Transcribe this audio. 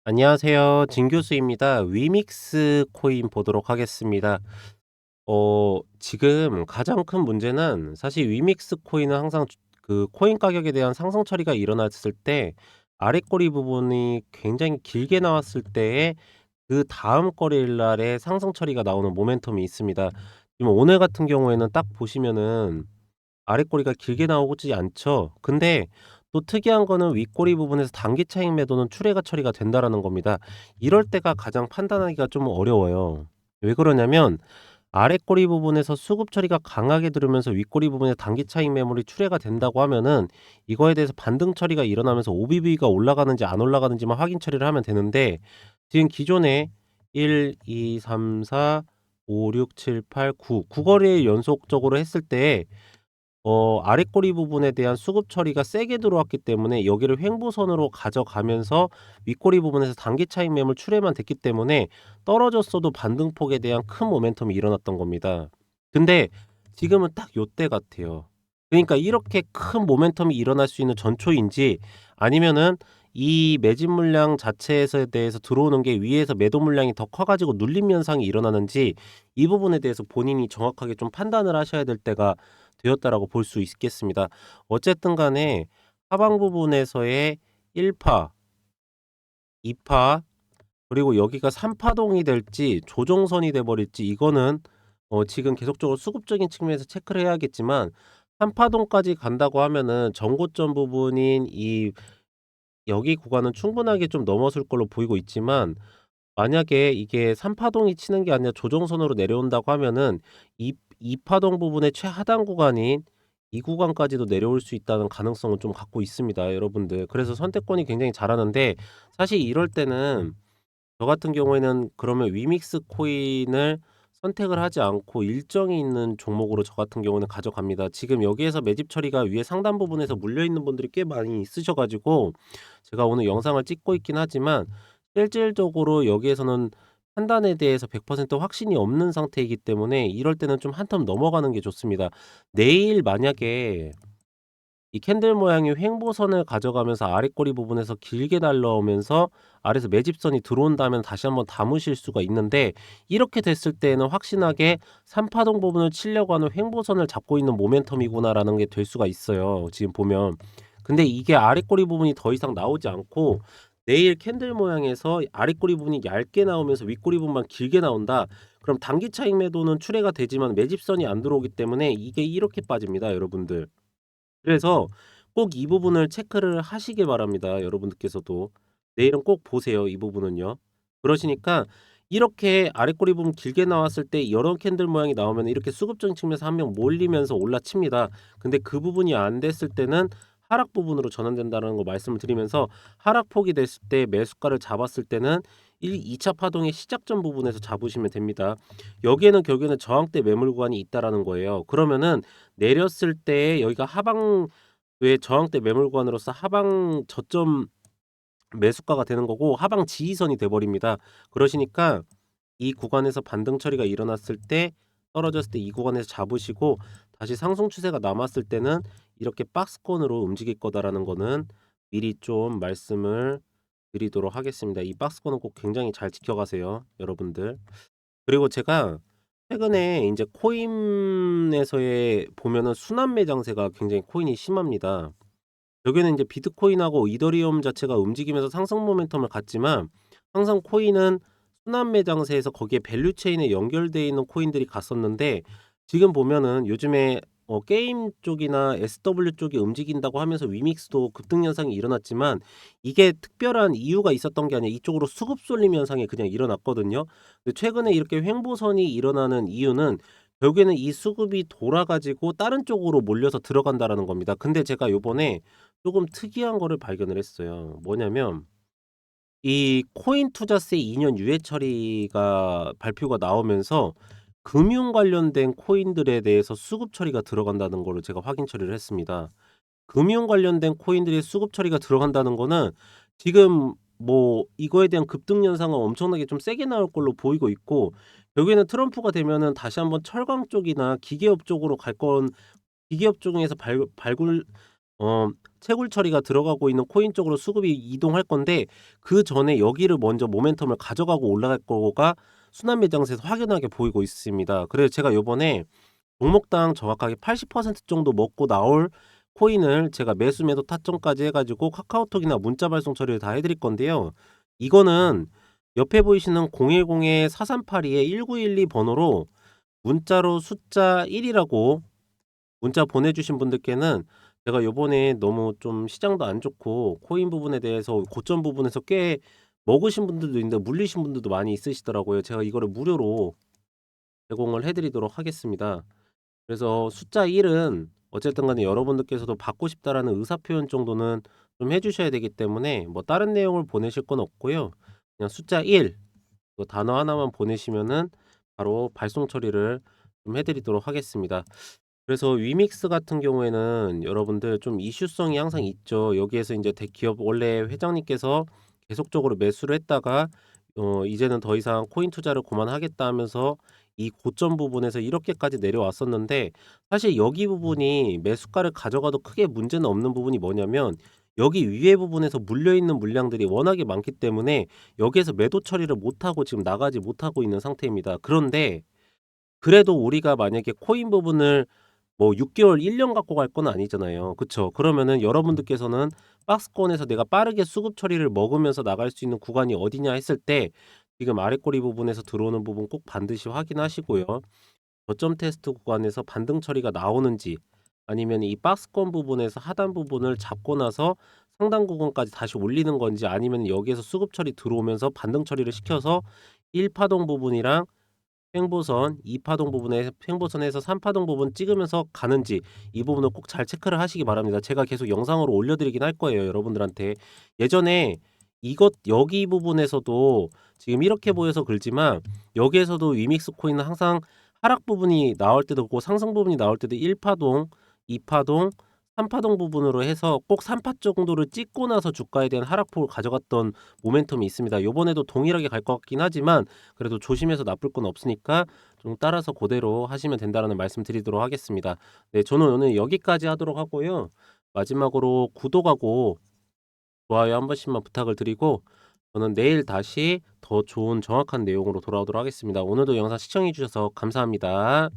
안녕하세요. 진교수입니다. 위믹스 코인 보도록 하겠습니다. 지금 가장 큰 문제는 사실 위믹스 코인은 항상 그 코인 가격에 대한 상승 처리가 일어났을 때 아래 꼬리 부분이 굉장히 길게 나왔을 때에 그다음 거래일 날에 상승 처리가 나오는 모멘텀이 있습니다. 지금 오늘 같은 경우에는 딱 보시면은 아래 꼬리가 길게 나오지 않죠. 근데 또 특이한 거는 윗꼬리 부분에서 단기 차익 매도는 출회가 처리가 된다라는 겁니다. 이럴 때가 가장 판단하기가 좀 어려워요. 왜 그러냐면 아래 꼬리 부분에서 수급 처리가 강하게 들으면서 윗꼬리 부분에 단기 차익 매물이 출회가 된다고 하면은 이거에 대해서 반등 처리가 일어나면서 OBV가 올라가는지 안 올라가는지만 확인 처리를 하면 되는데 지금 기존에 1, 2, 3, 4, 5, 6, 7, 8, 9 거래일 연속적으로 했을 때 아랫꼬리 부분에 대한 수급 처리가 세게 들어왔기 때문에 여기를 횡보선으로 가져가면서 윗꼬리 부분에서 단기 차익 매물 출회만 됐기 때문에 떨어졌어도 반등폭에 대한 큰 모멘텀이 일어났던 겁니다. 근데 지금은 딱 요때 같아요. 그러니까 이렇게 큰 모멘텀이 일어날 수 있는 전초인지 아니면은 이 매집 물량 자체에 대해서 들어오는 게 위에서 매도 물량이 더 커 가지고 눌림 현상이 일어나는지 이 부분에 대해서 본인이 정확하게 좀 판단을 하셔야 될 때가 되었다라고 볼 수 있겠습니다. 어쨌든 간에 하방 부분에서의 1파, 2파 그리고 여기가 3파동이 될지 조정선이 돼 버릴지 이거는 지금 계속적으로 수급적인 측면에서 체크를 해야겠지만 3파동까지 간다고 하면은 전고점 부분인 이 여기 구간은 충분하게 좀 넘어설 걸로 보이고 있지만 만약에 이게 3파동이 치는 게 아니라 조정선으로 내려온다고 하면은 이 파동 부분의 최하단 구간인 이 구간까지도 내려올 수 있다는 가능성은 좀 갖고 있습니다, 여러분들. 그래서 선택권이 굉장히 잘하는데 사실 이럴 때는 저 같은 경우에는 그러면 위믹스 코인을 선택을 하지 않고 일정이 있는 종목으로 저 같은 경우는 가져갑니다. 지금 여기에서 매집 처리가 위에 상단 부분에서 물려 있는 분들이 꽤 많이 있으셔 가지고 제가 오늘 영상을 찍고 있긴 하지만 실질적으로 여기에서는 판단에 대해서 100% 확신이 없는 상태이기 때문에 이럴 때는 좀 한 텀 넘어가는 게 좋습니다. 내일 만약에 이 캔들 모양의 횡보선을 가져가면서 아랫꼬리 부분에서 길게 날라오면서 아래에서 매집선이 들어온다면 다시 한번 담으실 수가 있는데 이렇게 됐을 때에는 확신하게 3파동 부분을 치려고 하는 횡보선을 잡고 있는 모멘텀이구나라는 게 될 수가 있어요, 지금 보면. 근데 이게 아랫꼬리 부분이 더 이상 나오지 않고 내일 캔들 모양에서 아랫꼬리 부분이 얇게 나오면서 윗꼬리 부분만 길게 나온다. 그럼 단기 차익 매도는 출회가 되지만 매집선이 안 들어오기 때문에 이게 이렇게 빠집니다, 여러분들. 그래서 꼭 이 부분을 체크를 하시길 바랍니다, 여러분들께서도. 내일은 꼭 보세요, 이 부분은요. 그러시니까 이렇게 아랫꼬리 부분 길게 나왔을 때 여러 캔들 모양이 나오면 이렇게 수급적인 측면에서 한 명 몰리면서 올라칩니다. 근데 그 부분이 안 됐을 때는 하락 부분으로 전환된다는 거 말씀을 드리면서 하락폭이 됐을 때 매수가를 잡았을 때는 2차 파동의 시작점 부분에서 잡으시면 됩니다. 여기에는 결국에는 저항대 매물 구간이 있다라는 거예요. 그러면은 내렸을 때 여기가 하방의 저항대 매물 구간으로서 하방 저점 매수가가 되는 거고 하방 지지선이 돼 버립니다. 그러시니까 이 구간에서 반등 처리가 일어났을 때 떨어졌을 때 이 구간에서 잡으시고 다시 상승 추세가 남았을 때는 이렇게 박스권으로 움직일 거다라는 거는 미리 좀 말씀을 드리도록 하겠습니다. 이 박스권은 꼭 굉장히 잘 지켜가세요, 여러분들. 그리고 제가 최근에 인제 코인에서의 보면은 순환 매장세가 굉장히 코인이 심합니다. 여기는 인제 비트코인하고 이더리움 자체가 움직이면서 상승 모멘텀을 갖지만 항상 코인은 순환 매장세에서 거기에 밸류 체인에 연결돼 있는 코인들이 갔었는데 지금 보면은 요즘에 게임 쪽이나 SW 쪽이 움직인다고 하면서 위믹스도 급등 현상이 일어났지만 이게 특별한 이유가 있었던 게 아니라 이쪽으로 수급 쏠림 현상이 그냥 일어났거든요. 근데 최근에 이렇게 횡보선이 일어나는 이유는 결국에는 이 수급이 돌아 가지고 다른 쪽으로 몰려서 들어간다라는 겁니다. 근데 제가 요번에 조금 특이한 거를 발견을 했어요. 뭐냐면 이 코인 투자세 2년 유예 처리가 발표가 나오면서 금융 관련된 코인들에 대해서 수급 처리가 들어간다는 거를 제가 확인 처리를 했습니다. 금융 관련된 코인들의 수급 처리가 들어간다는 거는 지금 뭐 이거에 대한 급등 현상은 엄청나게 좀 세게 나올 걸로 보이고 있고 결국에는 트럼프가 되면은 다시 한번 철강 쪽이나 기계업 쪽으로 갈 건 기계업 쪽에서 발 발굴 어 채굴 처리가 들어가고 있는 코인 쪽으로 수급이 이동할 건데 그 전에 여기를 먼저 모멘텀을 가져가고 올라갈 거가 순환 매장세에서 확연하게 보이고 있습니다. 그래서 제가 요번에 종목당 정확하게 80% 정도 먹고 나올 코인을 제가 매수 매도 타점까지 해 가지고 카카오톡이나 문자 발송 처리를 다 해 드릴 건데요. 이거는 옆에 보이시는 010-4382-1912 번호로 문자로 숫자 1 이라고 문자 보내주신 분들께는 제가 요번에 너무 좀 시장도 안 좋고 코인 부분에 대해서 고점 부분에서 꽤 먹으신 분들도 있는데 물리신 분들도 많이 있으시더라고요. 제가 이거를 무료로 제공을 해 드리도록 하겠습니다. 그래서 숫자 1은 어쨌든 간에 여러분들께서도 받고 싶다라는 의사 표현 정도는 좀 해 주셔야 되기 때문에 뭐 다른 내용을 보내실 건 없고요. 그냥 숫자 1 그 단어 하나만 보내시면은 바로 발송 처리를 좀 해 드리도록 하겠습니다. 그래서 위믹스 같은 경우에는 여러분들 좀 이슈성이 항상 있죠. 여기에서 인제 대기업 원래 회장님께서 계속적으로 매수를 했다가 이제는 더 이상 코인 투자를 그만하겠다 하면서 이 고점 부분에서 이렇게까지 내려왔었는데 사실 여기 부분이 매수가를 가져가도 크게 문제는 없는 부분이 뭐냐면 여기 위에 부분에서 물려 있는 물량들이 워낙에 많기 때문에 여기에서 매도 처리를 못하고 지금 나가지 못하고 있는 상태입니다. 그런데 그래도 우리가 만약에 코인 부분을 뭐 6 개월 1년 갖고 갈 건 아니잖아요. 그쵸? 그러면은 여러분들께서는 박스권에서 내가 빠르게 수급 처리를 먹으면서 나갈 수 있는 구간이 어디냐 했을 때 지금 아랫꼬리 부분에서 들어오는 부분 꼭 반드시 확인하시고요. 저점 테스트 구간에서 반등 처리가 나오는지 아니면 이 박스권 부분에서 하단 부분을 잡고 나서 상단 구간까지 다시 올리는 건지 아니면 여기에서 수급 처리 들어오면서 반등 처리를 시켜서 1 파동 부분이랑 횡보선 2 파동 부분에 횡보선에서 3 파동 부분 찍으면서 가는지 이 부분을 꼭 잘 체크를 하시기 바랍니다. 제가 계속 영상으로 올려 드리긴 할 거예요, 여러분들한테. 예전에 이것 여기 부분에서도 지금 이렇게 보여서 그렇지만 여기에서도 위믹스 코인은 항상 하락 부분이 나올 때도 있고 상승 부분이 나올 때도 1 파동, 2 파동, 3 파동 부분으로 해서 꼭 3파 정도를 찍고 나서 주가에 대한 하락폭을 가져갔던 모멘텀이 있습니다. 요번에도 동일하게 갈 것 같긴 하지만 그래도 조심해서 나쁠 건 없으니까 좀 따라서 고대로 하시면 된다라는 말씀 드리도록 하겠습니다. 네, 저는 오늘 여기까지 하도록 하고요. 마지막으로 구독하고 좋아요 한 번씩만 부탁을 드리고 저는 내일 다시 더 좋은 정확한 내용으로 돌아오도록 하겠습니다. 오늘도 영상 시청해 주셔서 감사합니다.